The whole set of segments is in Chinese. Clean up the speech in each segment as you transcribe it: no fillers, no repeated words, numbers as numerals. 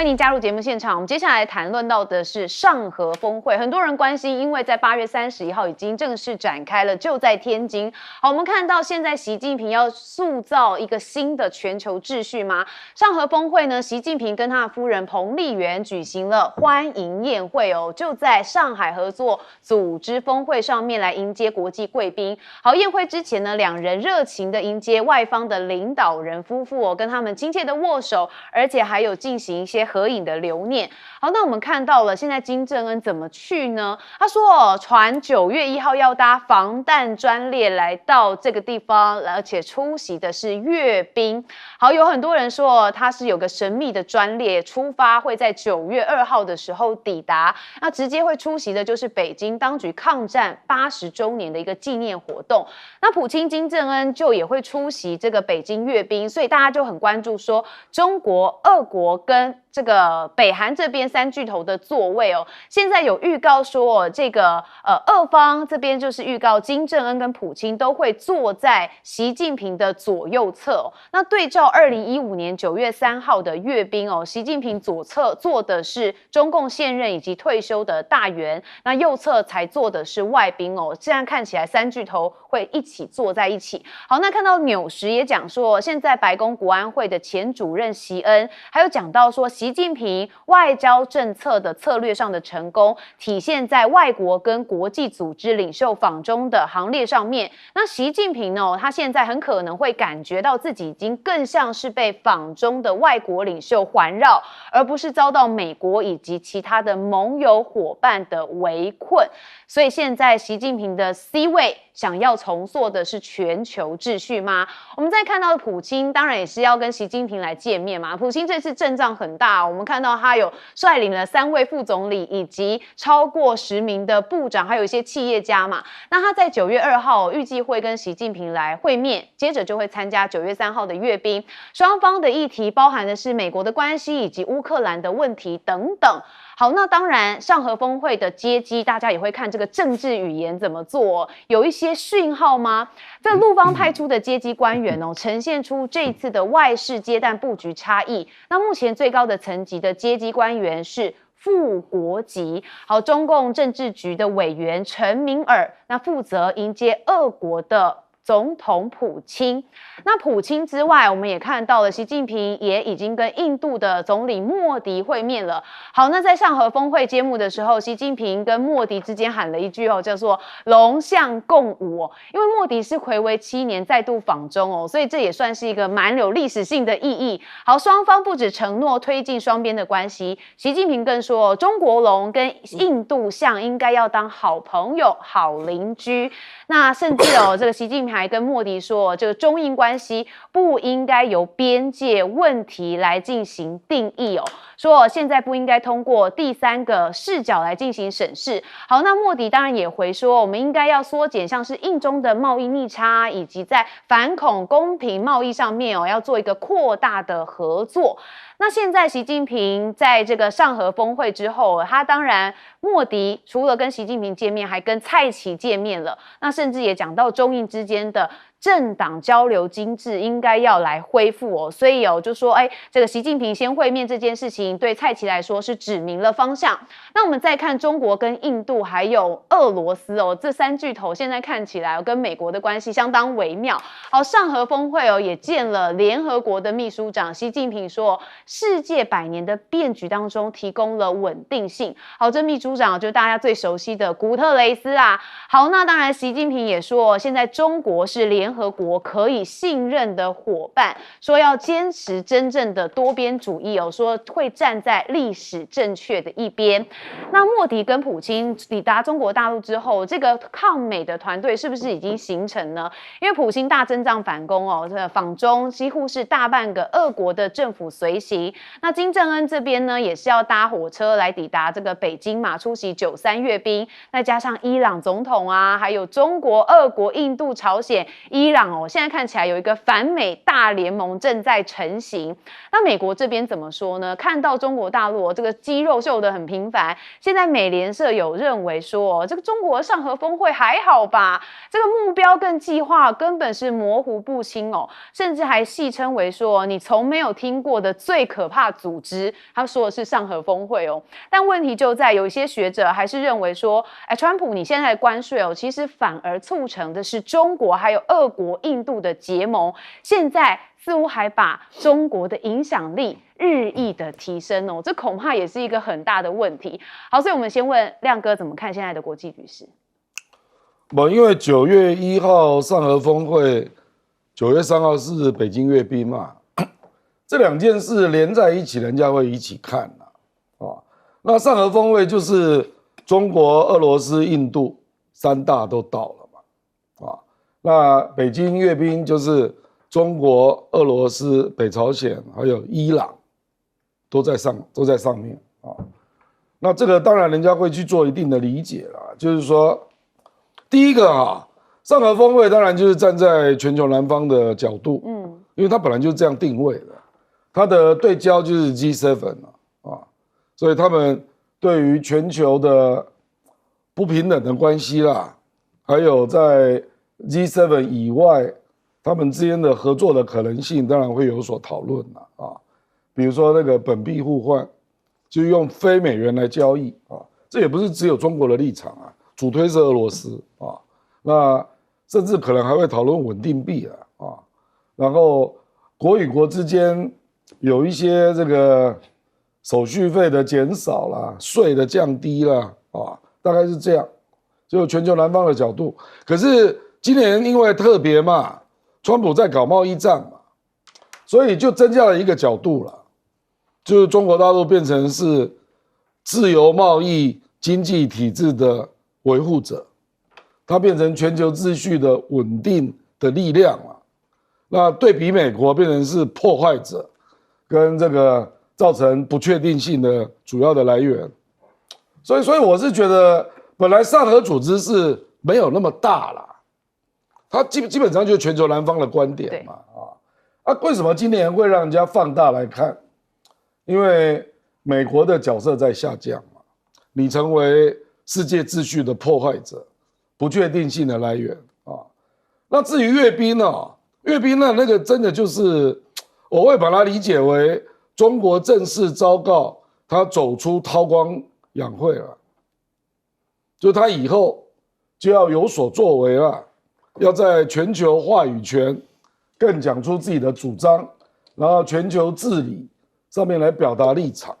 欢迎您加入节目现场。我们接下来谈论到的是上合峰会，很多人关心，因为在8月31号已经正式展开了，就在天津。好，我们看到现在习近平要塑造一个新的全球秩序吗？上合峰会呢，习近平跟他的夫人彭丽媛举行了欢迎宴会哦，就在上海合作组织峰会上面来迎接国际贵宾。好，宴会之前呢，两人热情的迎接外方的领导人夫妇哦，跟他们亲切的握手，而且还有进行一些合影的留念。好，那我们看到了，现在金正恩怎么去呢？他说，传9月1号要搭防弹专列来到这个地方，而且出席的是阅兵。好，有很多人说他是有个神秘的专列出发，会在9月2号的时候抵达，那直接会出席的就是北京当局抗战80周年的一个纪念活动。那普京金正恩就也会出席这个北京阅兵，所以大家就很关注说，中国、俄国跟这个北韩这边3巨头的座位哦，现在有预告说，这个俄方这边就是预告金正恩跟普京都会坐在习近平的左右侧哦。那对照2015年9月3号的阅兵哦，习近平左侧坐的是中共现任以及退休的大元，那右侧才坐的是外宾哦。这样看起来3巨头会一起坐在一起。好，那看到纽时也讲说，现在白宫国安会的前主任席恩还有讲到说，习近平外交政策的策略上的成功，体现在外国跟国际组织领袖访中的行列上面。那习近平呢，他现在很可能会感觉到自己已经更像是被访中的外国领袖环绕，而不是遭到美国以及其他的盟友伙伴的围困。所以现在习近平的 C 位想要重塑的是全球秩序吗？我们再看到普京，当然也是要跟习近平来见面嘛。普京这次阵仗很大，我们看到他有率领了3位副总理，以及超过10名的部长，还有一些企业家嘛。那他在9月2号预计会跟习近平来会面，接着就会参加9月3号的阅兵。双方的议题包含的是美国的关系以及乌克兰的问题等等。好，那当然上合峰会的接机，大家也会看这个政治语言怎么做，有一些讯号吗？这陆方派出的接机官员哦，呈现出这一次的外事接待布局差异。那目前最高的层级的接机官员是副国级。好，中共政治局的委员陈明尔，那负责迎接俄国的总统普京。那普京之外，我们也看到了习近平也已经跟印度的总理莫迪会面了。好，那在上合峰会揭幕的时候，习近平跟莫迪之间喊了一句哦，叫做龙象共舞哦。因为莫迪是睽违7年再度访中哦，所以这也算是一个蛮有历史性的意义。好，双方不止承诺推进双边的关系，习近平更说，中国龙跟印度象应该要当好朋友、好邻居。那甚至哦，这个习近平还跟莫迪说，这个中印关系不应该由边界问题来进行定义哦，说现在不应该通过第3个视角来进行审视。好，那莫迪当然也回说，我们应该要缩减像是印中的贸易逆差，以及在反恐公平贸易上面哦，要做一个扩大的合作。那现在习近平在这个上合峰会之后，他当然莫迪除了跟习近平见面，还跟蔡奇见面了。那甚至也讲到中印之间的政党交流机制应该要来恢复哦，所以就说，这个习近平先会面这件事情，对蔡奇来说是指明了方向。那我们再看中国跟印度还有俄罗斯哦，这3巨头现在看起来跟美国的关系相当微妙。好，上合峰会也见了联合国的秘书长，习近平说，世界100年的变局当中提供了稳定性。好，这秘书长就是大家最熟悉的古特雷斯啊。好，那当然习近平也说，现在中国是联合国可以信任的伙伴，说要坚持真正的多边主义哦，说会站在历史正确的一边。那莫迪跟普京抵达中国大陆之后，这个抗美的团队是不是已经形成呢？因为普京大阵仗反攻哦，访中几乎是大半个俄国的政府随行。那金正恩这边呢，也是要搭火车来抵达这个北京嘛，出席93阅兵。再加上伊朗总统啊，还有中国、俄国、印度、朝鲜以伊朗现在看起来有一个反美大联盟正在成型。那美国这边怎么说呢？看到中国大陆这个肌肉秀得很频繁，现在美联社有认为说，这个中国上合峰会还好吧？这个目标跟计划根本是模糊不清甚至还戏称为说，你从没有听过的最可怕组织。他说的是上合峰会但问题就在有一些学者还是认为说，川普你现在的关税其实反而促成的是中国还有俄国、印度的结盟，现在似乎还把中国的影响力日益的提升这恐怕也是一个很大的问题。好，所以我们先问亮哥怎么看现在的国际局势。因为9月1号上合峰会，9月3号是北京阅兵嘛，这2件事连在一起，人家会一起看那上合峰会就是中国、俄罗斯、印度3大都到了嘛，那北京阅兵就是中国、俄罗斯、北朝鲜还有伊朗都在上面那这个当然人家会去做一定的理解啦，就是说，第一个上合峰会当然就是站在全球南方的角度，因为它本来就是这样定位的，它的对焦就是 G7 所以他们对于全球的不平等的关系啦，还有在 G7 以外他们之间的合作的可能性，当然会有所讨论比如说那个本币互换，就用非美元来交易这也不是只有中国的立场主推是俄罗斯那甚至可能还会讨论稳定币然后国与国之间有一些这个手续费的减少啦，税的降低啦大概是这样，就全球南方的角度。可是今年因为特别嘛，川普在搞贸易战嘛，所以就增加了一个角度啦，就是中国大陆变成是自由贸易经济体制的维护者，它变成全球秩序的稳定的力量那对比美国变成是破坏者，跟这个造成不确定性的主要的来源。所以我是觉得，本来上合组织是没有那么大啦，它基本上就是全球南方的观点嘛为什么今年会让人家放大来看？因为美国的角色在下降嘛，你成为世界秩序的破坏者，不确定性的来源那至于阅兵阅兵那个真的就是，我会把它理解为中国正式昭告他走出韬光养晦了，就他以后就要有所作为了，要在全球话语权更讲出自己的主张，然后全球治理上面来表达立场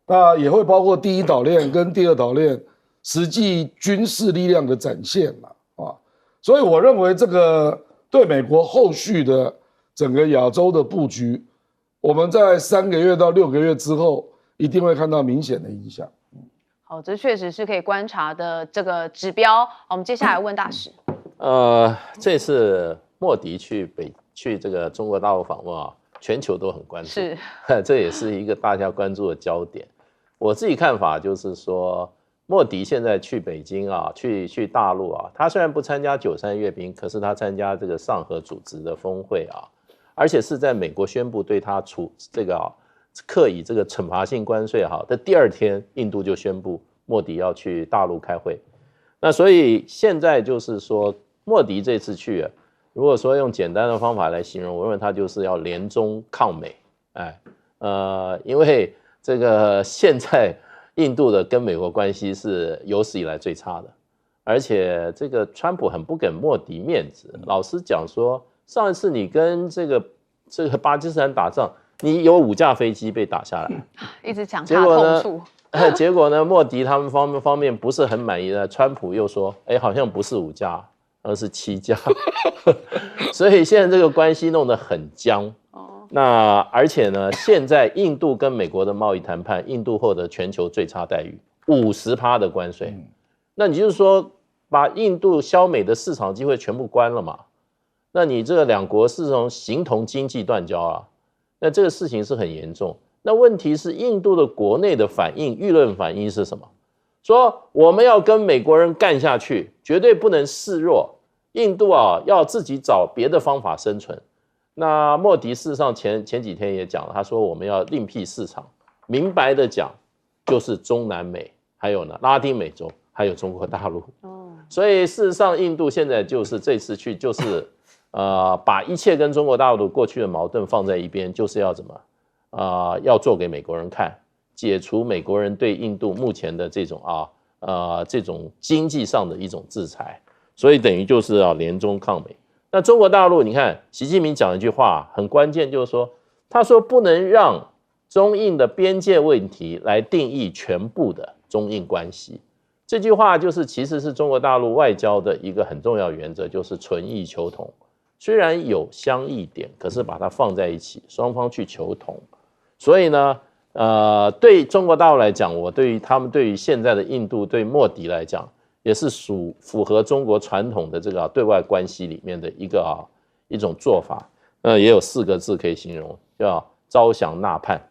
那也会包括第一岛链跟第二岛链实际军事力量的展现所以我认为这个对美国后续的整个亚洲的布局，我们在3个月到6个月之后一定会看到明显的影响。好，这确实是可以观察的这个指标。我们接下来问大使。这次莫迪去这个中国大陆访问全球都很关注，是，这也是一个大家关注的焦点。我自己看法就是说，莫迪现在去北京去大陆他虽然不参加93阅兵，可是他参加这个上合组织的峰会而且是在美国宣布对他课以这个惩罚性关税的第2天，印度就宣布莫迪要去大陆开会。那所以现在就是说，莫迪这次去如果说用简单的方法来形容，我认为他就是要联中抗美。因为这个现在印度的跟美国关系是有史以来最差的，而且这个川普很不给莫迪面子。老实讲说，上一次你跟这个巴基斯坦打仗，你有5架飞机被打下来，一直讲他痛处。结果呢，莫迪他们方面不是很满意的，川普又说，好像不是5架，而是7架，所以现在这个关系弄得很僵。那而且呢，现在印度跟美国的贸易谈判，印度获得全球最差待遇，50%的关税。那你就是说，把印度销美的市场机会全部关了嘛？那你这个2国是从形同经济断交那这个事情是很严重。那问题是印度的国内的反应，舆论反应是什么？说我们要跟美国人干下去，绝对不能示弱，印度啊要自己找别的方法生存。那莫迪事实上前几天也讲了，他说我们要另辟市场，明白的讲就是中南美，还有呢拉丁美洲，还有中国大陆。所以事实上印度现在就是这次去就是把一切跟中国大陆过去的矛盾放在一边，就是要怎么要做给美国人看，解除美国人对印度目前的这种这种经济上的一种制裁，所以等于就是联中抗美。那中国大陆，你看习近平讲一句话很关键，就是说，他说不能让中印的边界问题来定义全部的中印关系。这句话就是其实是中国大陆外交的一个很重要原则，就是存异求同。虽然有相异点，可是把它放在一起，双方去求同。所以呢，对中国大陆来讲，我对于他们对于现在的印度对莫迪来讲，也是符合中国传统的这个对外关系里面的一种做法。也有4个字可以形容，叫招降纳叛。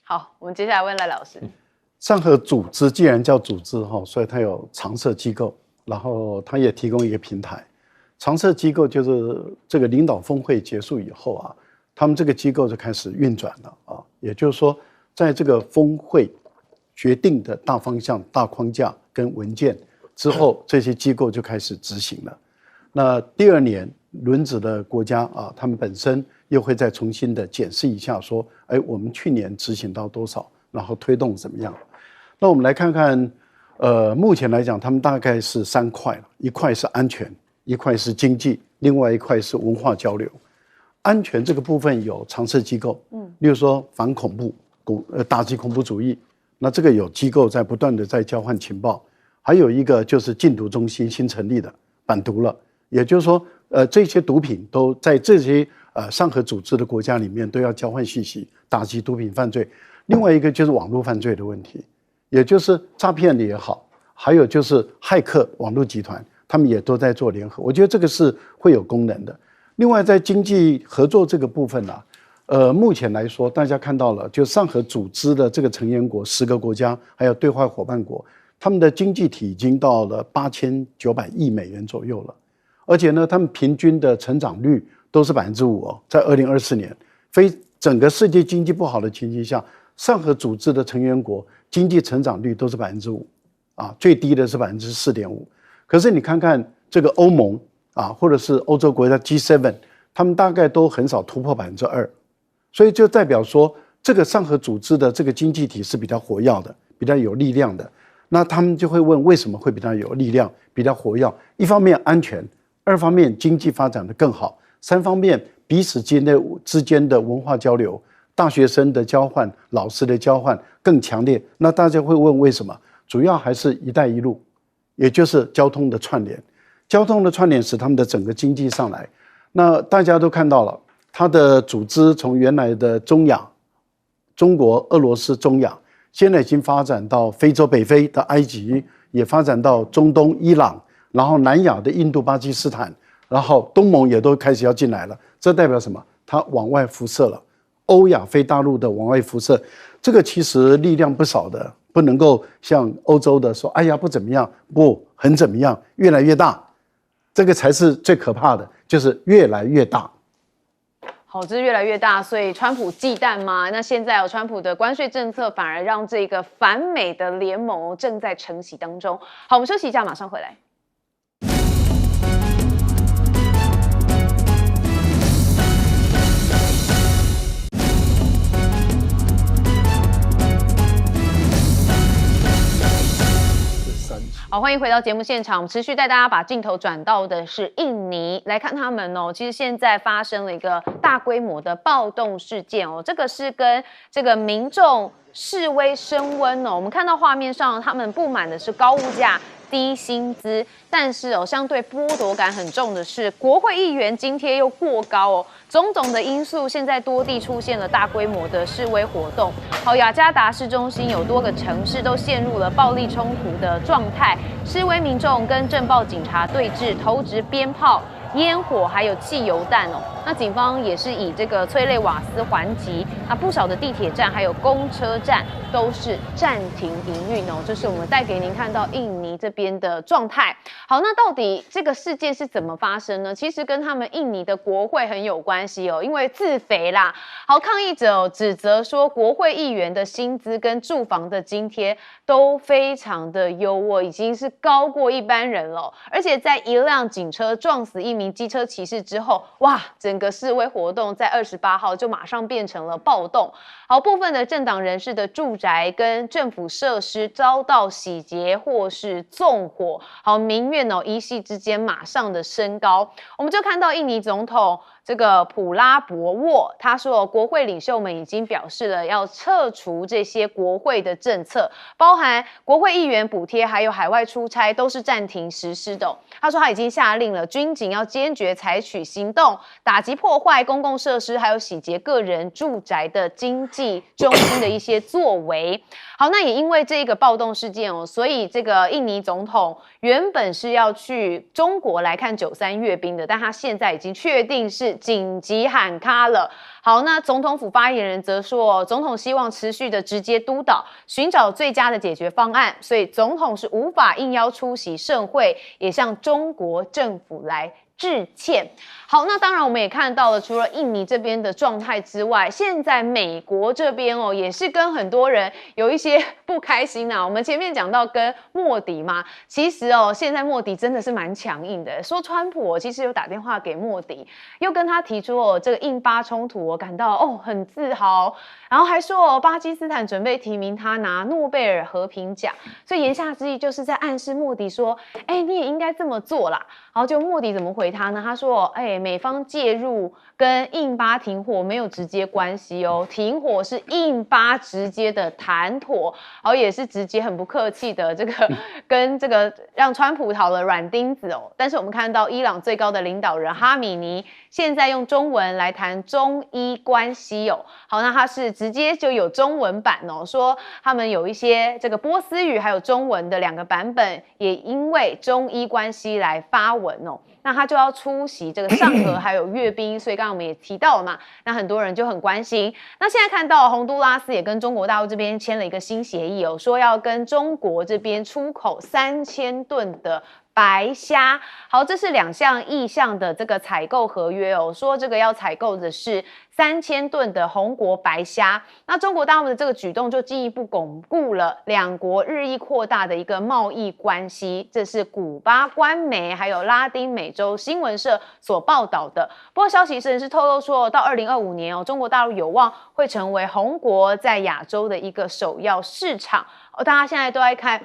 好，我们接下来问赖老师。上合组织既然叫组织所以它有常设机构，然后它也提供一个平台。常设机构就是这个领导峰会结束以后他们这个机构就开始运转了也就是说，在这个峰会决定的大方向、大框架跟文件之后，这些机构就开始执行了。那第2年轮值的国家他们本身又会再重新的检视一下，说，我们去年执行到多少，然后推动怎么样？那我们来看看，目前来讲，他们大概是3块了，一块是安全，一块是经济，另外一块是文化交流。安全这个部分有常设机构，例如说反恐怖、打击恐怖主义，那这个有机构在不断的在交换情报。还有一个就是禁毒中心新成立的，反毒了，也就是说，这些毒品都在这些上合组织的国家里面都要交换信息，打击毒品犯罪。另外一个就是网络犯罪的问题，也就是诈骗的也好，还有就是骇客网络集团，他们也都在做联合。我觉得这个是会有功能的。另外，在经济合作这个部分目前来说，大家看到了，就上合组织的这个成员国10个国家，还有对外伙伴国，他们的经济体已经到了8900亿美元左右了，而且呢，他们平均的成长率都是5%在2024年，整个世界经济不好的情形下，上合组织的成员国经济成长率都是5%最低的是4.5%。可是你看看这个欧盟或者是欧洲国家 G7， 他们大概都很少突破2%，所以就代表说，这个上合组织的这个经济体是比较活跃的，比较有力量的。那他们就会问，为什么会比较有力量、比较活跃？一方面安全，2方面经济发展的更好，3方面彼此之间的文化交流、大学生的交换、老师的交换更强烈。那大家会问为什么？主要还是一带一路，也就是交通的串联。交通的串联使他们的整个经济上来。那大家都看到了，它的组织从原来的中亚、中国、俄罗斯、中亚，现在已经发展到非洲北非的埃及，也发展到中东伊朗，然后南亚的印度、巴基斯坦，然后东盟也都开始要进来了。这代表什么？它往外辐射了，欧亚非大陆的往外辐射，这个其实力量不少的，不能够像欧洲的说，哎呀不怎么样，不很怎么样，越来越大。这个才是最可怕的，就是越来越大。好，这是越来越大，所以川普忌惮吗？那现在川普的关税政策反而让这个反美的联盟正在承袭当中。好，我们休息一下，马上回来。好，欢迎回到节目现场。我们持续带大家把镜头转到的是印尼，来看他们其实现在发生了一个大规模的暴动事件这个是跟这个民众示威升温我们看到画面上，他们不满的是高物价、低薪资，但是相对剥夺感很重的是，国会议员津贴又过高种种的因素，现在多地出现了大规模的示威活动。好，雅加达市中心有多个城市都陷入了暴力冲突的状态，示威民众跟政报警察对峙，投掷鞭炮，烟火还有汽油弹哦。那警方也是以这个催泪瓦斯还击，那不少的地铁站还有公车站都是暂停营运哦。这是我们带给您看到印尼这边的状态。好，那到底这个事件是怎么发生呢？其实跟他们印尼的国会很有关系哦，因为自肥啦。好，抗议者指责说，国会议员的薪资跟住房的津贴都非常的优渥，已经是高过一般人了。而且在一辆警车撞死一名机车骑士之后，哇，整个示威活动在28号就马上变成了暴动。好，部分的政党人士的住宅跟政府设施遭到洗劫或是纵火，好，民怨一夕之间马上的升高。我们就看到印尼总统这个普拉博沃，他说国会领袖们已经表示了要撤除这些国会的政策，包含国会议员补贴还有海外出差都是暂停实施的。他说他已经下令了军警要坚决采取行动，打击破坏公共设施还有洗劫个人住宅的经济中心的一些作为。好，那也因为这个暴动事件哦，所以这个印尼总统原本是要去中国来看93阅兵的，但他现在已经确定是紧急喊卡了。好，那总统府发言人则说，总统希望持续的直接督导，寻找最佳的解决方案，所以总统是无法应邀出席盛会，也向中国政府来致歉。好，那当然我们也看到了，除了印尼这边的状态之外，现在美国这边哦，也是跟很多人有一些不开心啊。我们前面讲到跟莫迪嘛，其实哦，现在莫迪真的是蛮强硬的，说川普其实有打电话给莫迪，又跟他提出这个印巴冲突，我感到很自豪，然后还说巴基斯坦准备提名他拿诺贝尔和平奖，所以言下之意就是在暗示莫迪说，你也应该这么做啦。然后就莫迪怎么回他呢？他说，美方介入跟印巴停火没有直接关系哦，停火是印巴直接的谈妥，然后也是直接很不客气的这个跟这个让川普讨了软钉子哦。但是我们看到伊朗最高的领导人哈米尼现在用中文来谈中伊关系哦。好，那他是直接就有中文版哦，说他们有一些这个波斯语还有中文的2个版本，也因为中伊关系来发文哦。那他就要出席这个上合还有阅兵，所以刚刚我们也提到了嘛，那很多人就很关心。那现在看到洪都拉斯也跟中国大陆这边签了一个新协议哦，说要跟中国这边出口3000吨的白虾。好，这是2项意向的这个采购合约哦，说这个要采购的是3000吨的红国白虾。那中国大陆的这个举动就进一步巩固了2国日益扩大的一个贸易关系。这是古巴官媒还有拉丁美洲新闻社所报道的。不过消息人士透露说，到2025年哦，中国大陆有望会成为红国在亚洲的一个首要市场。大家现在都在看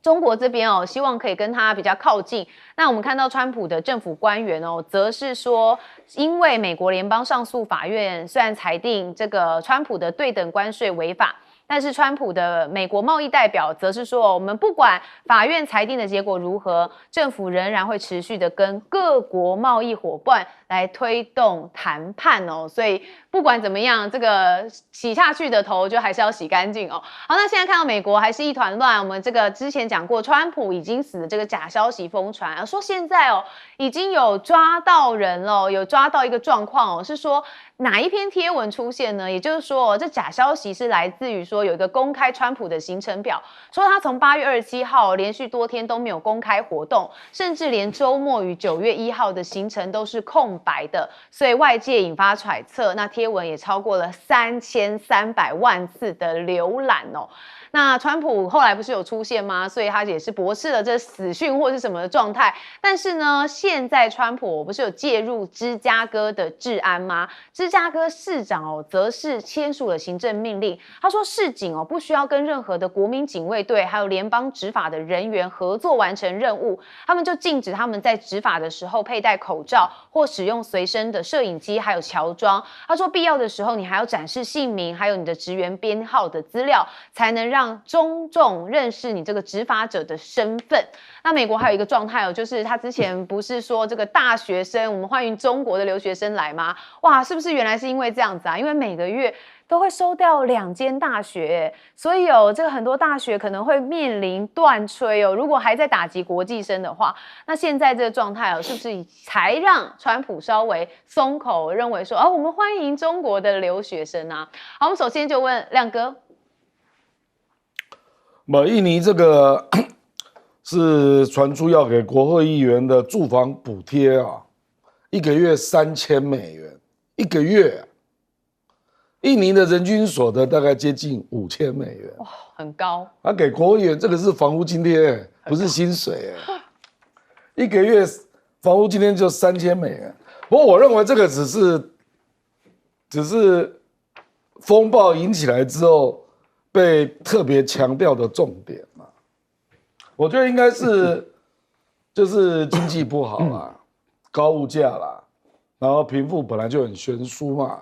中国这边希望可以跟他比较靠近。那我们看到川普的政府官员则是说，因为美国联邦上诉法院虽然裁定这个川普的对等关税违法，但是川普的美国贸易代表则是说，我们不管法院裁定的结果如何，政府仍然会持续的跟各国贸易伙伴来推动谈判哦。所以不管怎么样，这个洗下去的头就还是要洗干净哦。好，那现在看到美国还是一团乱，我们这个之前讲过，川普已经死的这个假消息疯传，说现在已经有抓到人了，有抓到一个状况是说哪一篇贴文出现呢？也就是说，这假消息是来自于说有一个公开川普的行程表，说他从8月27号连续多天都没有公开活动，甚至连周末与9月1号的行程都是空白的，所以外界引发揣测，那贴文也超过了3300万次的浏览哦。那川普后来不是有出现吗？所以他也是驳斥了这死讯或是什么的状态。但是呢，现在川普不是有介入芝加哥的治安吗？芝加哥市长则是签署了行政命令，他说市警不需要跟任何的国民警卫队还有联邦执法的人员合作完成任务，他们就禁止他们在执法的时候佩戴口罩或使用随身的摄影机还有乔装。他说必要的时候你还要展示姓名还有你的职员编号的资料，才能让让中众认识你这个执法者的身份。那美国还有一个状态哦，就是他之前不是说这个大学生，我们欢迎中国的留学生来吗？哇，是不是原来是因为这样子啊？因为每个月都会收掉2间大学，所以这个很多大学可能会面临断炊哦。如果还在打击国际生的话，那现在这个状态是不是才让川普稍微松口，认为说我们欢迎中国的留学生啊？好，我们首先就问亮哥，印尼这个是传出要给国会议员的住房补贴啊，1个月$3000，一个月。印尼的人均所得大概接近$5000，哇，很高。他给国会议员这个是房屋津贴，不是薪水，1个月房屋津贴就$3000。不过我认为这个只是风暴引起来之后被特别强调的重点嘛。我觉得应该是就是经济不好啦，高物价啦，然后贫富本来就很悬殊嘛。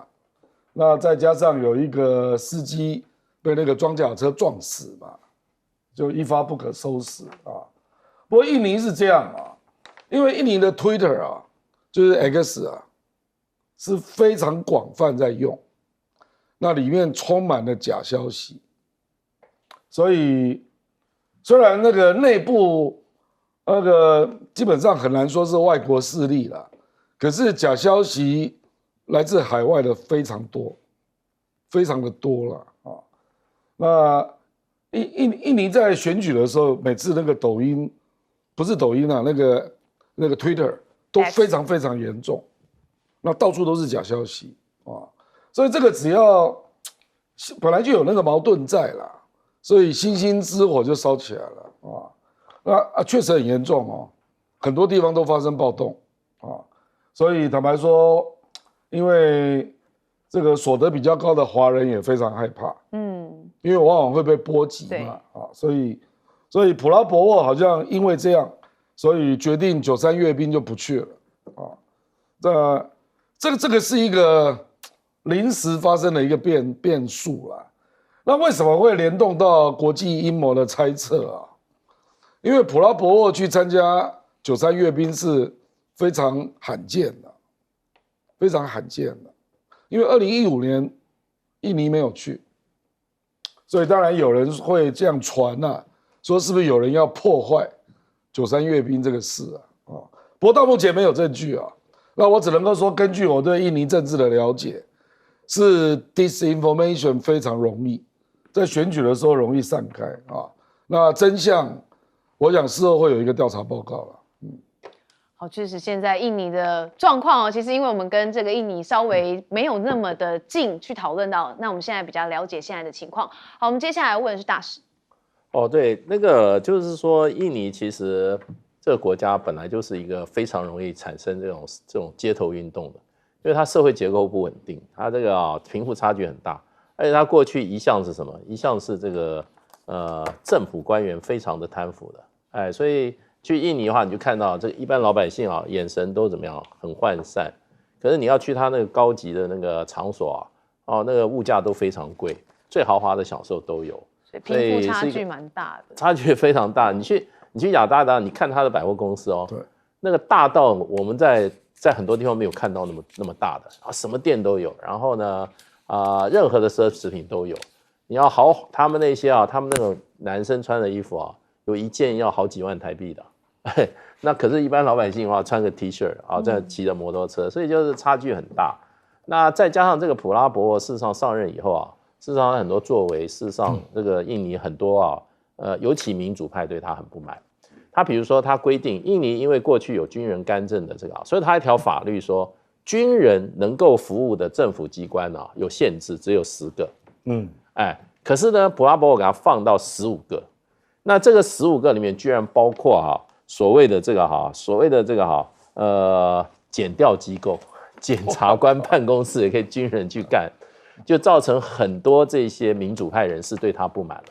那再加上有一个司机被那个装甲车撞死嘛，就一发不可收拾啊。不过印尼是这样啊，因为印尼的 Twitter 啊，就是 X 啊，是非常广泛在用，那里面充满了假消息，所以虽然那个内部那个基本上很难说是外国势力啦，可是假消息来自海外的非常多，非常的多了啊。那印尼在选举的时候，每次那个抖音，不是抖音啊，那个 Twitter 都非常非常严重，那到处都是假消息啊。所以这个只要本来就有那个矛盾在啦，所以星星之火就烧起来了啊。那确实很严重哦，很多地方都发生暴动啊。所以坦白说，因为这个所得比较高的华人也非常害怕，因为往往会被波及嘛，所以普拉博沃好像因为这样，所以决定93阅兵就不去了啊。这个是一个临时发生的一个变数啦。那为什么会联动到国际阴谋的猜测啊？因为普拉博沃去参加93阅兵是非常罕见的。非常罕见的，因为2015年印尼没有去，所以当然有人会这样传啊，说是不是有人要破坏93阅兵这个事啊？不过到目前没有证据啊。那我只能够说，根据我对印尼政治的了解，是 disinformation 非常容易，在选举的时候容易散开啊。那真相，我想事后会有一个调查报告了。好，就是现在印尼的状况哦。其实因为我们跟这个印尼稍微没有那么的近去讨论到，那我们现在比较了解现在的情况。好，我们接下来问的是大使。对，那个就是说，印尼其实这个国家本来就是一个非常容易产生这种街头运动的，因为它社会结构不稳定，它这个贫富差距很大，而且它过去一向是什么？一向是这个政府官员非常的贪腐的，所以。去印尼的话，你就看到这个一般老百姓眼神都怎么样，很涣散。可是你要去他那个高级的那个场所那个物价都非常贵，最豪华的享受都有，所以贫富差距蛮大的，差距非常大。你去雅加达，你看他的百货公司对，那个大到我们在很多地方没有看到那么大的什么店都有。然后呢任何的奢侈品都有。你要他们那些他们那种男生穿的衣服有一件要好几万台币的。那可是，一般老百姓的话，穿个 T 恤这样骑着摩托车，所以就是差距很大。那再加上这个普拉博沃事实上上任以后事实上很多作为，事实上这个印尼很多尤其民主派对他很不满。他比如说，他规定印尼因为过去有军人干政的这个所以他一条法律说，军人能够服务的政府机关有限制，只有10个。可是呢，普拉博沃给他放到15个。那这个15个里面居然包括所谓的这个检调机构、检察官办公室也可以军人去干，就造成很多这些民主派人士对他不满了。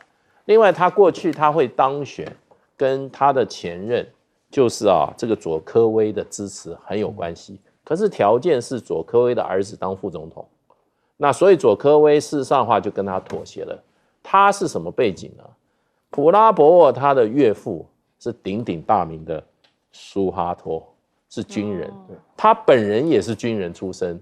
另外，他过去他会当选，跟他的前任就是这个佐科威的支持很有关系。可是条件是佐科威的儿子当副总统，那所以佐科威事实上的话就跟他妥协了。他是什么背景呢？普拉博沃他的岳父是鼎鼎大名的苏哈托，是军人，他本人也是军人出身。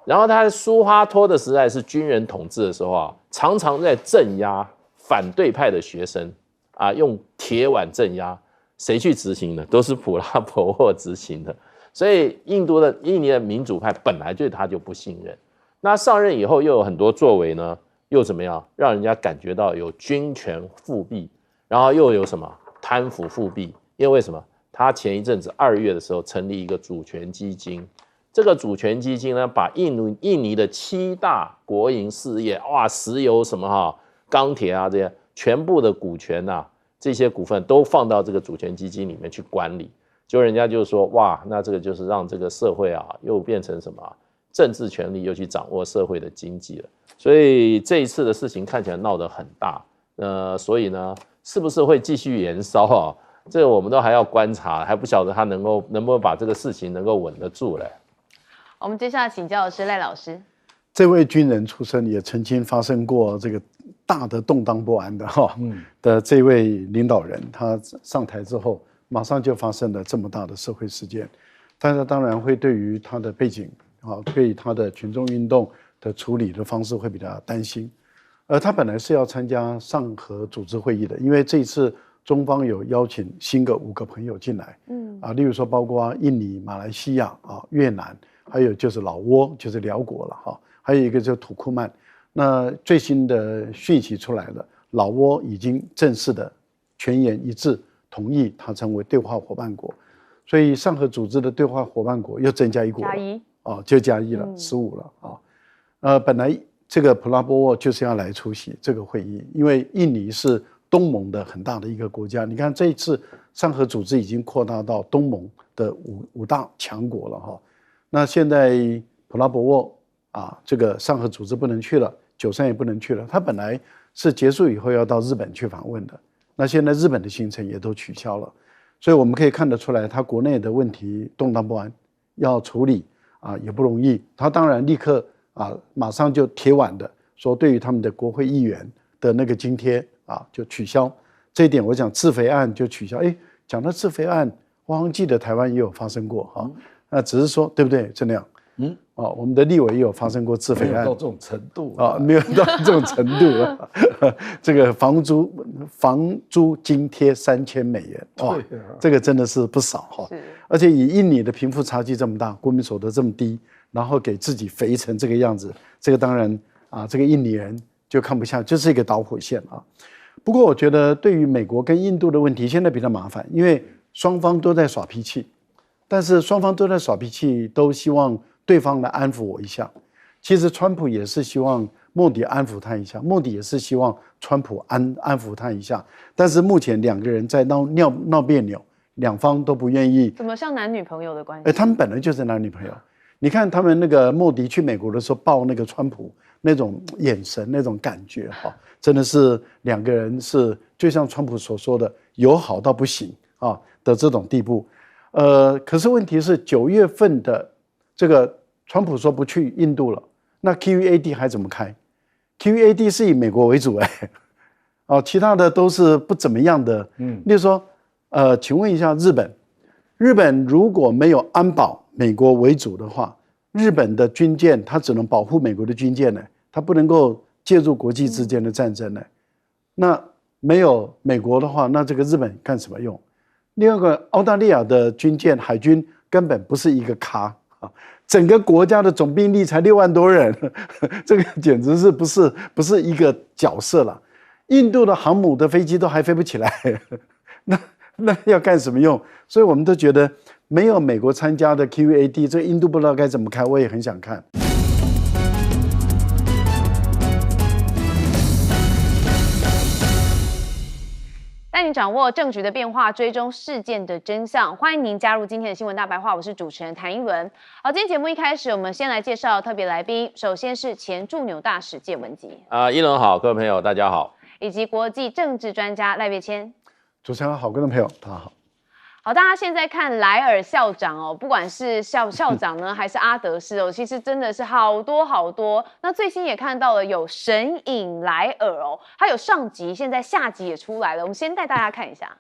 然后他在苏哈托的时代是军人统治的时候啊，常常在镇压反对派的学生啊，用铁腕镇压。谁去执行的？都是普拉博沃执行的。所以印尼的民主派本来对他就不信任。那上任以后又有很多作为呢，又怎么样？让人家感觉到有军权复辟，然后又有什么贪腐复辟？因为什么？他前一阵子2月的时候成立一个主权基金。这个主权基金呢，把印尼的7大国营事业，哇，石油什么钢铁啊这些，全部的股权啊，这些股份都放到这个主权基金里面去管理。就人家就说，哇，那这个就是让这个社会啊，又变成什么政治权力又去掌握社会的经济了。所以这一次的事情看起来闹得很大，所以呢，是不是会继续延烧啊？这个我们都还要观察，还不晓得他能不能把这个事情能够稳得住嘞。我们接下来请教的是赖老师。这位军人出身，也曾经发生过这个大的动荡不安的这位领导人，他上台之后，马上就发生了这么大的社会事件，大家当然会对于他的背景对他的群众运动的处理的方式会比较担心。他本来是要参加上合组织会议的，因为这一次中方有邀请新的5个朋友进来，例如说包括印尼、马来西亚越南。还有就是老挝，就是辽国了还有一个就是土库曼。那最新的讯息出来了，老挝已经正式的全言一致同意它成为对话伙伴国，所以上合组织的对话伙伴国又增加1国了，就加1了，15了本来这个普拉博沃就是要来出席这个会议，因为印尼是东盟的很大的一个国家。你看这一次上合组织已经扩大到东盟的五大强国了那现在普拉博沃这个上合组织不能去了，93也不能去了。他本来是结束以后要到日本去访问的，那现在日本的行程也都取消了，所以我们可以看得出来，他国内的问题动荡不安，要处理也不容易。他当然立刻马上就铁腕的说，对于他们的国会议员的那个津贴就取消。这一点我讲自肥案就取消。讲到自肥案，我好像记得台湾也有发生过只是说对不对？真的样，我们的立委也有发生过自肥案，没有到这种程度没有到这种程度这个房租津贴$3000，哇，这个真的是不少而且以印尼的贫富差距这么大，国民所得这么低，然后给自己肥成这个样子，这个当然这个印尼人就看不下，就是一个导火线不过我觉得对于美国跟印度的问题现在比较麻烦，因为双方都在耍脾气。但是双方都在耍脾气，都希望对方来安抚我一下。其实川普也是希望莫迪安抚他一下，莫迪也是希望川普安抚他一下。但是目前2个人在闹别扭，两方都不愿意。怎么像男女朋友的关系？他们本来就是男女朋友。你看他们那个莫迪去美国的时候抱那个川普那种眼神那种感觉真的是2个人是就像川普所说的友好到不行的这种地步。可是问题是9月份的这个川普说不去印度了，那 QEAD 还怎么开？ QEAD 是以美国为主其他的都是不怎么样的。例如说请问一下日本如果没有安保美国为主的话，日本的军舰它只能保护美国的军舰呢，它不能够介入国际之间的战争呢。那没有美国的话，那这个日本干什么用？另外一个澳大利亚的军舰海军根本不是一个咖整个国家的总兵力才6万多人这个简直是不是一个角色了。印度的航母的飞机都还飞不起来那要干什么用？所以我们都觉得没有美国参加的 QEAD， 这印度不知道该怎么开，我也很想看。带你掌握政局的变化，追踪事件的真相。欢迎您加入今天的新闻大白话，我是主持人谭一伦。好，今天节目一开始，我们先来介绍特别来宾。首先是前驻纽大使介文汲一伦好，各位朋友大家好，以及国际政治专家赖岳谦。主持人好，观众朋友大家好。好，大家现在看莱尔校长哦，不管是校长呢，还是阿德士哦，其实真的是好多好多。那最新也看到了有神隐莱尔哦，还有上集，现在下集也出来了。我们先带大家看一下。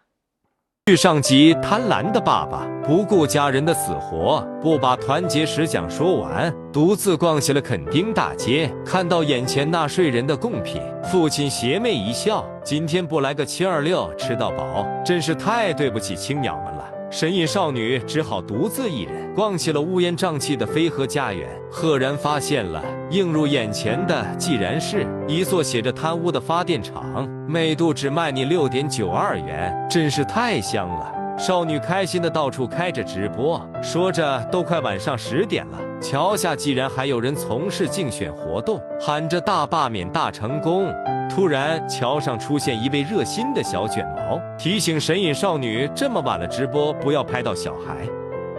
剧上集贪婪的爸爸不顾家人的死活，不把团结时讲说完，独自逛起了垦丁大街。看到眼前纳税人的贡品，父亲邪魅一笑：今天不来个726吃到饱，真是太对不起青鸟们了。神隐少女只好独自一人逛起了乌烟瘴气的飞鹤家园，赫然发现了映入眼前的既然是一座写着贪污的发电厂，每度只卖你6.92元，真是太香了。少女开心的到处开着直播，说着都快晚上10点了，桥下竟然还有人从事竞选活动，喊着大罢免大成功。突然桥上出现一位热心的小卷毛，提醒神隐少女这么晚了直播不要拍到小孩。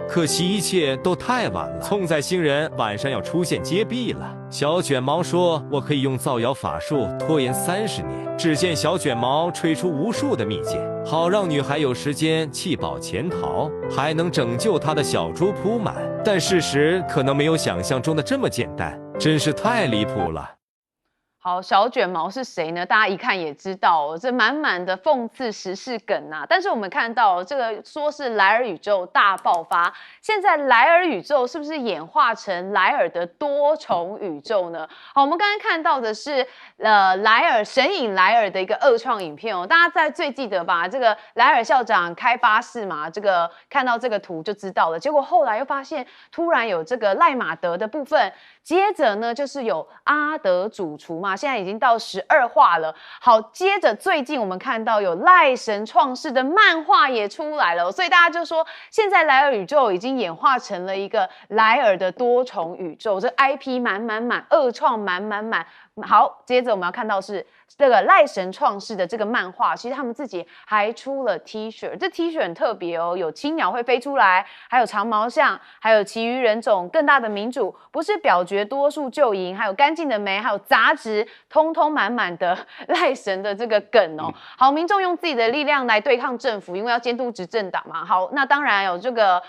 可惜一切都太晚了，葱仔星人晚上要出现揭弊了。小卷毛说：“我可以用造谣法术拖延30年。”只见小卷毛吹出无数的蜜饯，好让女孩有时间弃保潜逃，还能拯救她的小猪铺满。但事实可能没有想象中的这么简单，真是太离谱了。好，小卷毛是谁呢？大家一看也知道哦，这满满的讽刺时事梗啊。但是我们看到这个说是莱尔宇宙大爆发，现在莱尔宇宙是不是演化成莱尔的多重宇宙呢？好，我们刚刚看到的是神隐莱尔的一个二创影片哦，大家在最记得吧？这个莱尔校长开巴士嘛，这个看到这个图就知道了。结果后来又发现，突然有这个赖马德的部分，接着呢就是有阿德主厨嘛。现在已经到12话了。好，接着最近我们看到有赖神创世的漫画也出来了，所以大家就说现在莱尔宇宙已经演化成了一个莱尔的多重宇宙，这 IP 满满满，二创满满满。好，接着我们要看到是这个赖神创世的这个漫画，其实他们自己还出了 T 恤，这 T 恤很特别哦，有青鸟会飞出来，还有长毛象，还有其余人种，更大的民主，不是表决多数就赢，还有干净的煤，还有杂质，通通满满的赖神的这个梗哦。好，民众用自己的力量来对抗政府，因为要监督执政党嘛。好，那当然有这个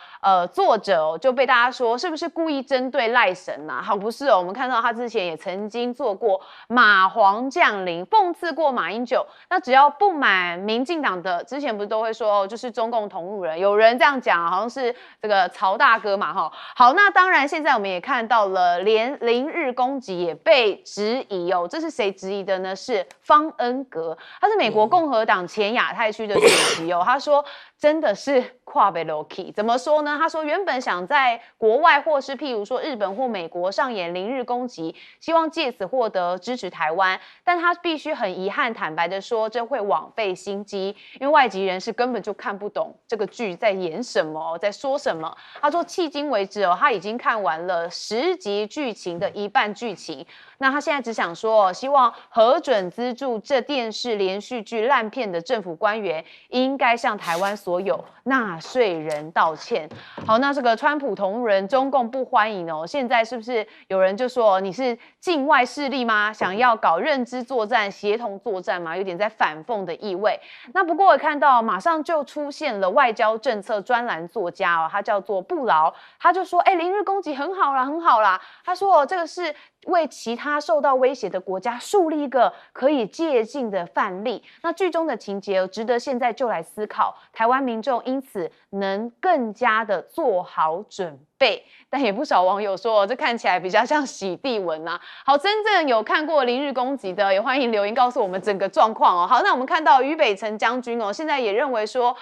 作者哦就被大家说是不是故意针对赖神啊？好，不是哦，我们看到他之前也曾经做过马皇降临，讽刺过马英九。那只要不满民进党的，之前不是都会说哦，就是中共同路人，有人这样讲，好像是这个曹大哥嘛，哈。好，那当然现在我们也看到了，连零日攻击也被质疑哦，这是谁质疑的呢？是方恩格，他是美国共和党前亚太区的主席哦，他说真的是跨北 Loki， 怎么说呢？他说原本想在国外或是譬如说日本或美国上演零日攻击，希望借此获得支持台湾，但他必须很遗憾坦白的说，这会枉费心机，因为外籍人士根本就看不懂这个剧在演什么，在说什么。他说迄今为止哦，他已经看完了10集剧情的一半剧情，那他现在只想说，希望核准资助这电视连续剧烂片的政府官员应该向台湾所有纳税人道歉。好，那这个川普同路人中共不欢迎哦，现在是不是有人就说你是境外势力吗？想要搞认知作战、协同作战吗？有点在反讽的意味。那不过我看到马上就出现了外交政策专栏作家哦，他叫做布劳，他就说，零日攻击很好啦，很好啦。他说这个是为其他受到威胁的国家树立一个可以借鉴的范例。那剧中的情节值得现在就来思考，台湾民众因此能更加的做好准备。但也不少网友说，这看起来比较像洗地文啊。好，真正有看过零日攻击的，也欢迎留言告诉我们整个状况哦。好，那我们看到于北辰将军哦，现在也认为说，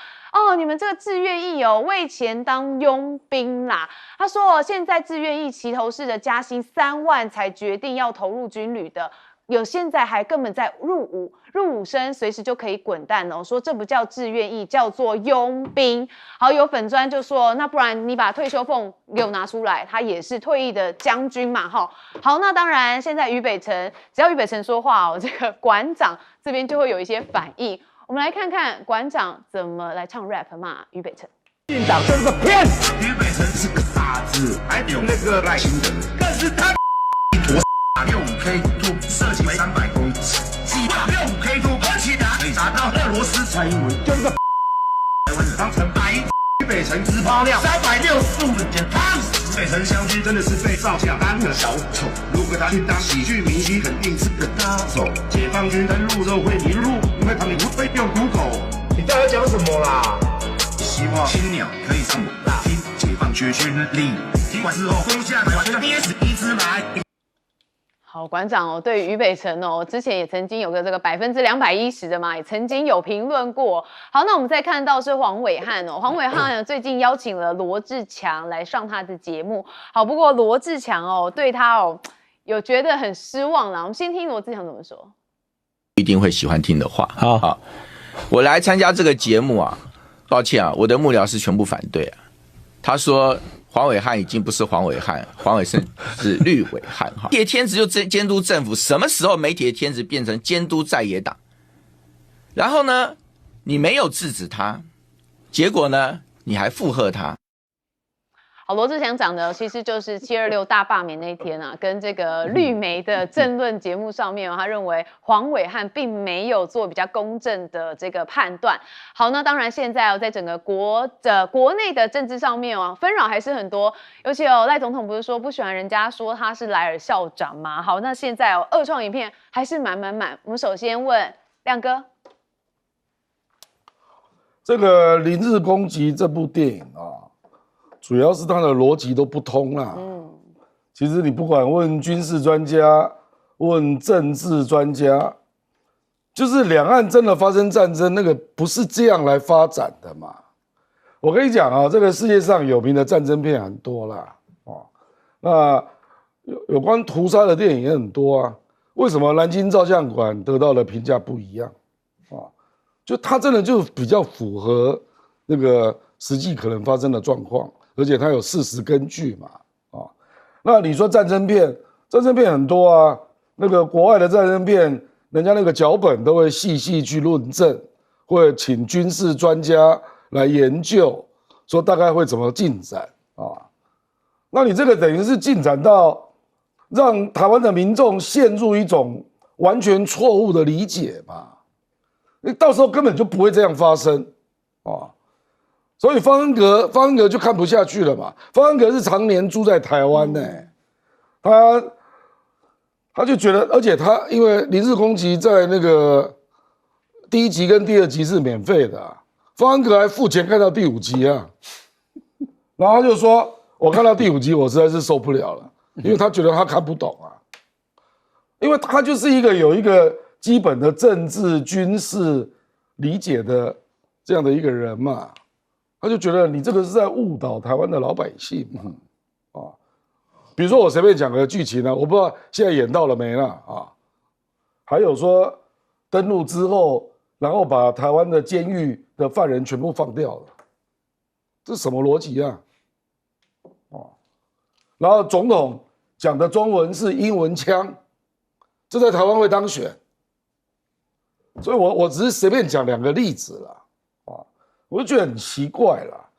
你们这个志愿役哦，为钱当佣兵啦。他说，现在志愿役齐头式的加薪3万才决定要投入军旅的，有现在还根本在入伍生随时就可以滚蛋哦，说这不叫志愿役，叫做佣兵。好，有粉专就说，那不然你把退休俸给我拿出来，他也是退役的将军嘛，哈。好，那当然现在于北辰，只要于北辰说话哦，这个馆长这边就会有一些反应。我们来看看馆长怎么来唱 rap 骂于北辰。进党这是个骗子，于北辰是个傻子，还有那个赖清德，更是他坨65K 图设计为300公尺，65K 图合起来可以砸到俄罗斯，蔡英文就是个台湾当成白北辰之泡尿，365日检烫死。北辰相机真的是被造假当个小丑，如果他去当喜剧明星，肯定是个大手。解放军登陆肉会迷路，因为旁边不会用 Google。你到底讲什么啦？希望青鸟可以上我大听解放军训令，听完之后攻下台湾，就像憋死一只蚂蚁。好，馆长哦，对于于北辰哦，之前也曾经有个这个210%的嘛，也曾经有评论过。好，那我们再看到是黄伟汉哦，黄伟汉呢最近邀请了罗志强来上他的节目。好，不过罗志强哦对他哦有觉得很失望啦。我们先听罗志强怎么说。一定会喜欢听的话。好，我来参加这个节目啊，抱歉啊，我的幕僚是全部反对啊。他说黄伟汉已经不是黄伟汉，黄伟胜是绿伟汉。铁天子就监督政府，什么时候媒体的天子变成监督在野党？然后呢，你没有制止他，结果呢，你还附和他。好，罗志祥讲的其实就是726大罢免那天啊，跟这个绿媒的政论节目上面，他认为黄伟汉并没有做比较公正的这个判断。好，那当然现在哦，在整个国内的政治上面哦，纷扰还是很多。尤其哦，赖总统不是说不喜欢人家说他是莱尔校长吗？好，那现在哦，二创影片还是满。我们首先问亮哥，这个《零日攻击》这部电影啊。主要是它的逻辑都不通啦。其实你不管问军事专家，问政治专家，就是两岸真的发生战争，那个不是这样来发展的嘛。我跟你讲啊，这个世界上有名的战争片很多啦，那有关屠杀的电影也很多啊。为什么南京照相馆得到的评价不一样啊？就它真的就比较符合那个实际可能发生的状况。而且它有事实根据嘛，那你说战争片很多啊，那个国外的战争片，人家那个脚本都会细细去论证，会请军事专家来研究，说大概会怎么进展啊。那你这个等于是进展到让台湾的民众陷入一种完全错误的理解嘛，你到时候根本就不会这样发生啊。所以方恩格就看不下去了嘛。方恩格是常年住在台湾呢，他就觉得，而且他因为《零日攻击》在那个第1集跟第2集是免费的，方恩格还付钱看到第5集啊。然后他就说，我看到第5集我实在是受不了了，因为他觉得他看不懂啊，因为他就是有一个基本的政治军事理解的这样的一个人嘛。他就觉得你这个是在误导台湾的老百姓嘛，比如说我随便讲个剧情呢，我不知道现在演到了没啦啊，还有说登陆之后，然后把台湾的监狱的犯人全部放掉了，这是什么逻辑啊？然后总统讲的中文是英文腔，这在台湾会当选，所以我只是随便讲2个例子啦。我就觉得很奇怪啦。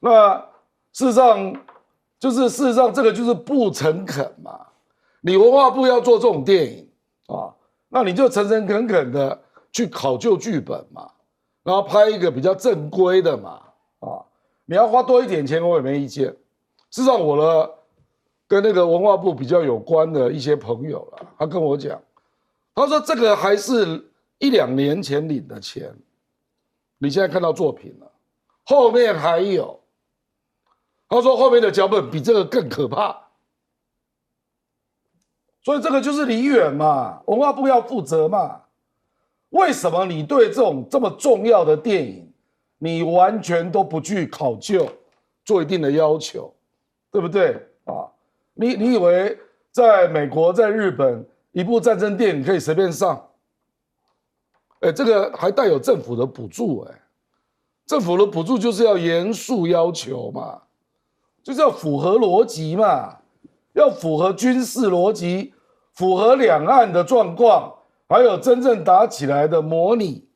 那事实上这个就是不诚恳嘛。你文化部要做这种电影啊，那你就诚诚恳恳的去考究剧本嘛，然后拍一个比较正规的嘛，你要花多一点钱我也没意见。事实上我跟那个文化部比较有关的一些朋友啦，他跟我讲，他说这个还是1-2年前领的钱。你现在看到作品了，后面还有。他说后面的脚本比这个更可怕，所以这个就是离远嘛，文化部要负责嘛。为什么你对这么重要的电影，你完全都不去考究，做一定的要求，对不对啊？你以为在美国、在日本，一部战争电影可以随便上？这个还带有政府的补助，政府的补助就是要严肃要求嘛，就是要符合逻辑嘛，要符合军事逻辑，符合两岸的状况，还有真正打起来的模拟，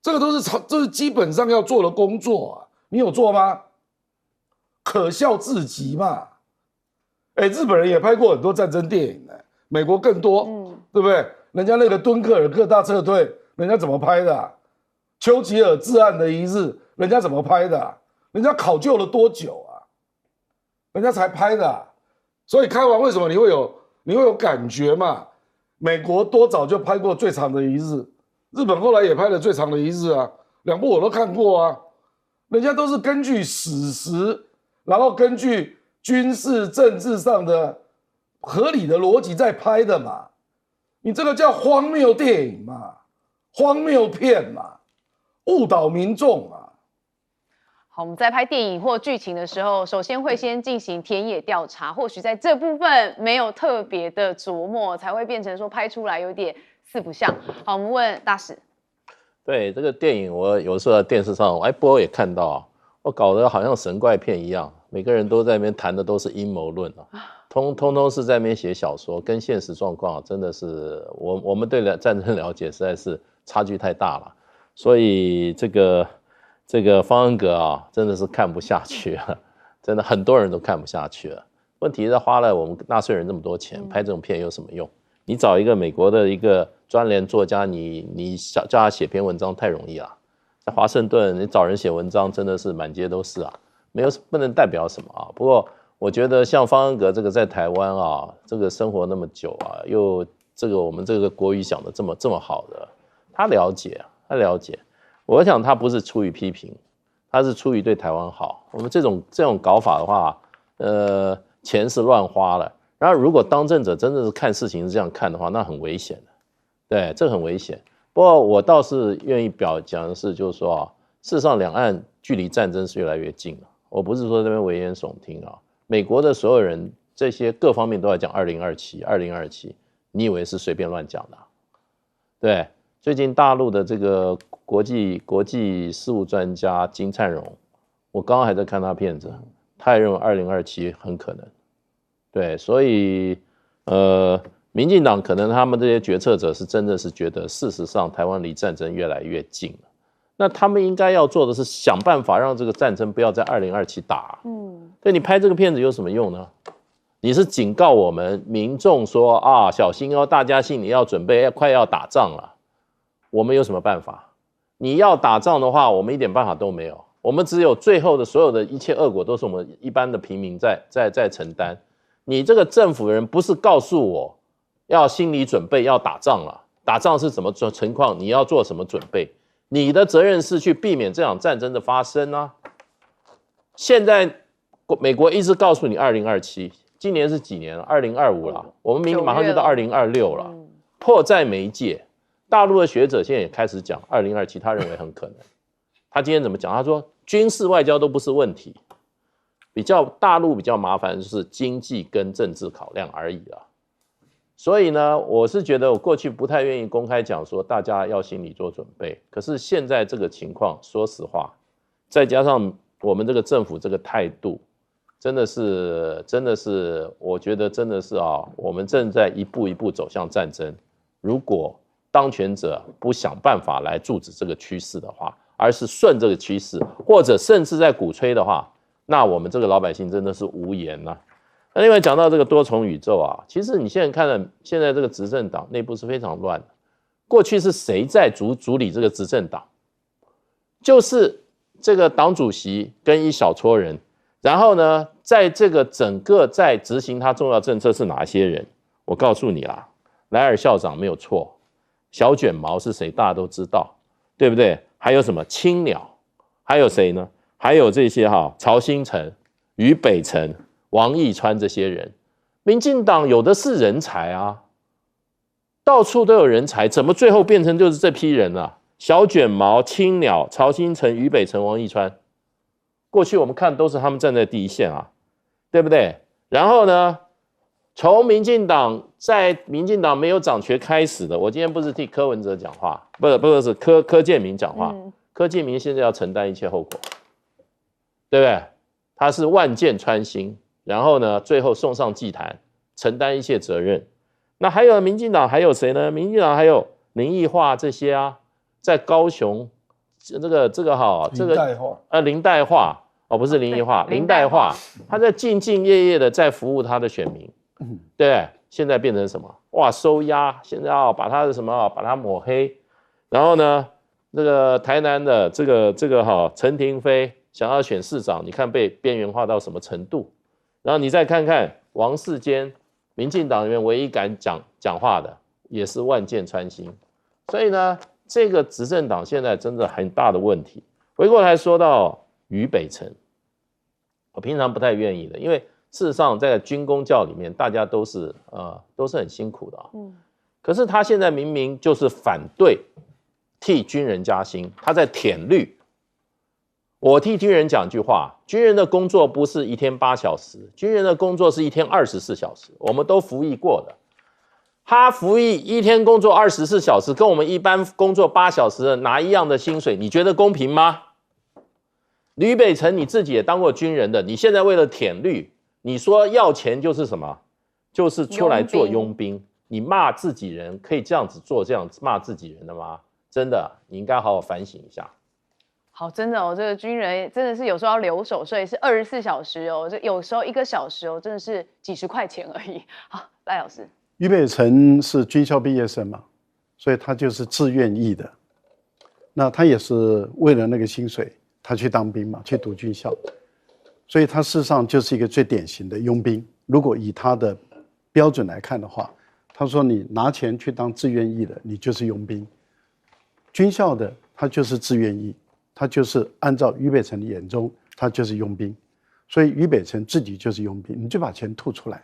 这个都是基本上要做的工作啊。你有做吗？可笑至极嘛！日本人也拍过很多战争电影美国更多，对不对？人家那个敦刻尔克大撤退。人家怎么拍的？丘吉尔至暗的一日，人家怎么拍的？人家考究了多久啊？人家才拍的啊。所以看完为什么你会有感觉嘛？美国多早就拍过《最长的一日》，日本后来也拍了《最长的一日》啊，两部我都看过啊。人家都是根据史实，然后根据军事政治上的合理的逻辑在拍的嘛。你这个叫荒谬电影嘛，荒谬片嘛，误导民众嘛。好，我们在拍电影或剧情的时候，首先会先进行田野调查，或许在这部分没有特别的琢磨，才会变成说拍出来有点四不像。好，我们问大使。对这个电影，我有时候在电视上播也看到啊，我搞得好像神怪片一样，每个人都在那边谈的都是阴谋论啊，通通是在那边写小说，跟现实状况真的是我们对战争了解实在是差距太大了，所以这个方恩格啊，真的是看不下去了，真的很多人都看不下去了。问题是花了我们纳税人那么多钱拍这种片有什么用？你找一个美国的一个专栏作家，你叫他写篇文章太容易了。在华盛顿，你找人写文章真的是满街都是啊，不能代表什么啊。不过我觉得像方恩格这个在台湾啊，这个生活那么久啊，又我们这个国语讲的这么好的，他了解。我想他不是出于批评，他是出于对台湾好。我们这种搞法的话，钱是乱花了。然后如果当政者真的是看事情是这样看的话，那很危险的，对，这很危险。不过我倒是愿意讲的是，就是说啊，事实上两岸距离战争是越来越近了。我不是说这边危言耸听啊，美国的所有人这些各方面都在讲2027，你以为是随便乱讲的啊？对，最近大陆的这个国际事务专家金灿荣，我刚刚还在看他片子，他也认为2027很可能。对，所以民进党可能他们这些决策者是真的是觉得，事实上台湾离战争越来越近了。那他们应该要做的是想办法让这个战争不要在2027打。对，你拍这个片子有什么用呢？你是警告我们民众说啊，小心哦，大家心里要准备，快要打仗了。我们有什么办法？你要打仗的话，我们一点办法都没有。我们只有最后的所有的一切恶果都是我们一般的平民在承担。你这个政府的人不是告诉我要心理准备要打仗了，打仗是什么情况，你要做什么准备？你的责任是去避免这场战争的发生啊。现在美国一直告诉你2027，今年是几年了？2025了，我们明年马上就到2026了，迫在眉睫。大陆的学者现在也开始讲2027，他认为很可能。他今天怎么讲？他说军事外交都不是问题。大陆比较麻烦的就是经济跟政治考量而已啦。所以呢，我是觉得我过去不太愿意公开讲说大家要心里做准备。可是现在这个情况，说实话，再加上我们这个政府这个态度，真的是，我觉得真的是啊，我们正在一步一步走向战争。如果当权者不想办法来阻止这个趋势的话，而是顺这个趋势，或者甚至在鼓吹的话，那我们这个老百姓真的是无言啊。那另外讲到这个多重宇宙啊，其实你现在看了，现在这个执政党内部是非常乱的。过去是谁在主理这个执政党？就是这个党主席跟一小撮人，然后呢，在这个整个在执行他重要政策是哪些人？我告诉你啦，莱尔校长没有错，小卷毛是谁大家都知道，对不对？还有什么青鸟？还有谁呢？还有这些曹兴诚、于北辰、王义川这些人，民进党有的是人才啊，到处都有人才，怎么最后变成就是这批人啊？小卷毛、青鸟、曹兴诚、于北辰、王义川，过去我们看都是他们站在第一线啊，对不对？然后呢，从民进党在民进党没有掌权开始的，我今天不是替柯文哲讲话，不是柯建铭讲话，柯建铭现在要承担一切后果。对不对？他是万箭穿心，然后呢，最后送上祭坛，承担一切责任。那还有民进党还有谁呢？民进党还有林奕華这些啊，在高雄林代化哦，不是林奕華，林代化，他在兢兢业业的在服务他的选民，对不对？现在变成什么？哇，收押，现在要把他的把他抹黑，然后呢，这个台南的这个陈亭妃。想要选市长，你看被边缘化到什么程度？然后你再看看王世坚，民进党里面唯一敢讲话的，也是万箭穿心。所以呢，这个执政党现在真的很大的问题。回过来说到于北辰，我平常不太愿意的，因为事实上在军公教里面，大家都是很辛苦的啊。可是他现在明明就是反对替军人加薪，他在舔绿。我替军人讲句话，军人的工作不是一天8小时，军人的工作是一天24小时，我们都服役过的。他服役一天工作24小时，跟我们一般工作8小时的拿一样的薪水，你觉得公平吗？吕北辰你自己也当过军人的，你现在为了舔绿，你说要钱就是什么？就是出来做佣兵。你骂自己人可以这样子做，这样子骂自己人的吗？真的，你应该好好反省一下。好，真的哦，这个军人真的是有时候要留守，所以是24小时哦，这有时候1个小时哦，真的是几十块钱而已。好，赖老师，于北辰是军校毕业生嘛，所以他就是自愿役的。那他也是为了那个薪水，他去当兵嘛，去读军校，所以他事实上就是一个最典型的佣兵。如果以他的标准来看的话，他说你拿钱去当志愿役的，你就是佣兵；军校的他就是志愿役，他就是按照于北辰的眼中，他就是佣兵。所以于北辰自己就是佣兵，你就把钱吐出来。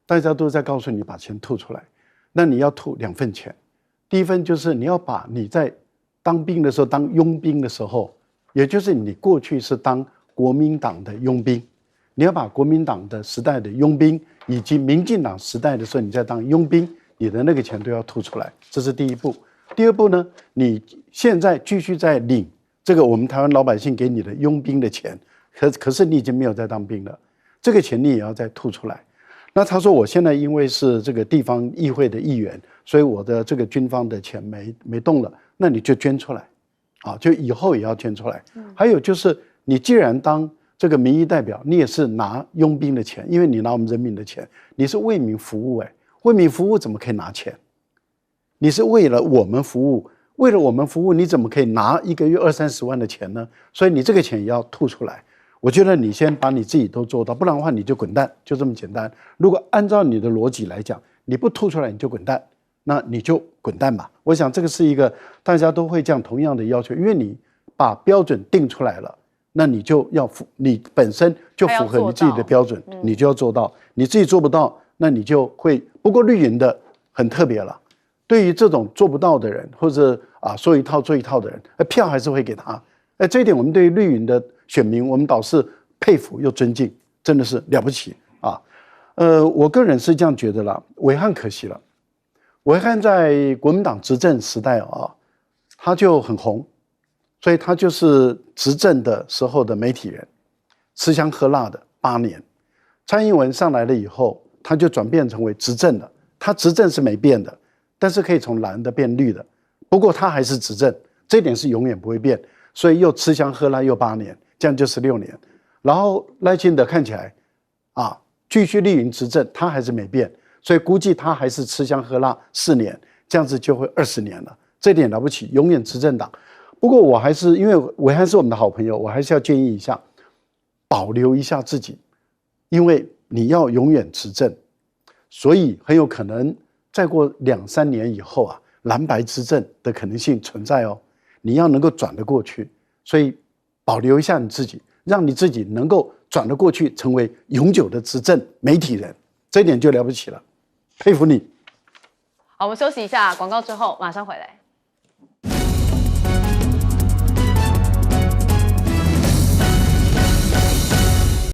大家都在告诉你把钱吐出来，那你要吐2份钱。第一份就是你要把你在当兵的时候当佣兵的时候，也就是你过去是当国民党的佣兵，你要把国民党的时代的佣兵以及民进党时代的时候你在当佣兵，你的那个钱都要吐出来，这是第一步。第二步呢，你现在继续在领这个我们台湾老百姓给你的佣兵的钱，可是你已经没有在当兵了，这个钱你也要再吐出来。那他说我现在因为是这个地方议会的议员，所以我的这个军方的钱没动了，那你就捐出来，啊，就以后也要捐出来。还有就是你既然当这个民意代表，你也是拿佣兵的钱，因为你拿我们人民的钱，你是为民服务，为民服务怎么可以拿钱？你是为了我们服务，为了我们服务，你怎么可以拿1个月20-30万的钱呢？所以你这个钱也要吐出来。我觉得你先把你自己都做到，不然的话你就滚蛋，就这么简单。如果按照你的逻辑来讲，你不吐出来你就滚蛋，那你就滚蛋吧。我想这个是一个大家都会这样同样的要求，因为你把标准定出来了，那你就要你本身就符合你自己的标准，你就要做到。你自己做不到，那你就会。不过绿营的很特别了，对于这种做不到的人，或者说一套做一套的人，票还是会给他。这一点我们对于绿营的选民，我们倒是佩服又尊敬，真的是了不起啊！我个人是这样觉得啦，暐瀚可惜了。暐瀚在国民党执政时代他就很红，所以他就是执政的时候的媒体人，吃香喝辣的8年。蔡英文上来了以后，他就转变成为执政的，他执政是没变的，但是可以从蓝的变绿的，不过他还是执政，这一点是永远不会变。所以又吃香喝辣又8年，这样就16年。然后赖清德看起来继续绿营执政，他还是没变，所以估计他还是吃香喝辣4年，这样子就会20年了。这点了不起，永远执政党。不过我还是因为暐瀚是我们的好朋友，我还是要建议一下，保留一下自己，因为你要永远执政，所以很有可能再过2-3年以后蓝白执政的可能性存在哦。你要能够转得过去，所以保留一下你自己，让你自己能够转得过去，成为永久的执政媒体人，这一点就了不起了，佩服你。好，我们休息一下，广告之后马上回来。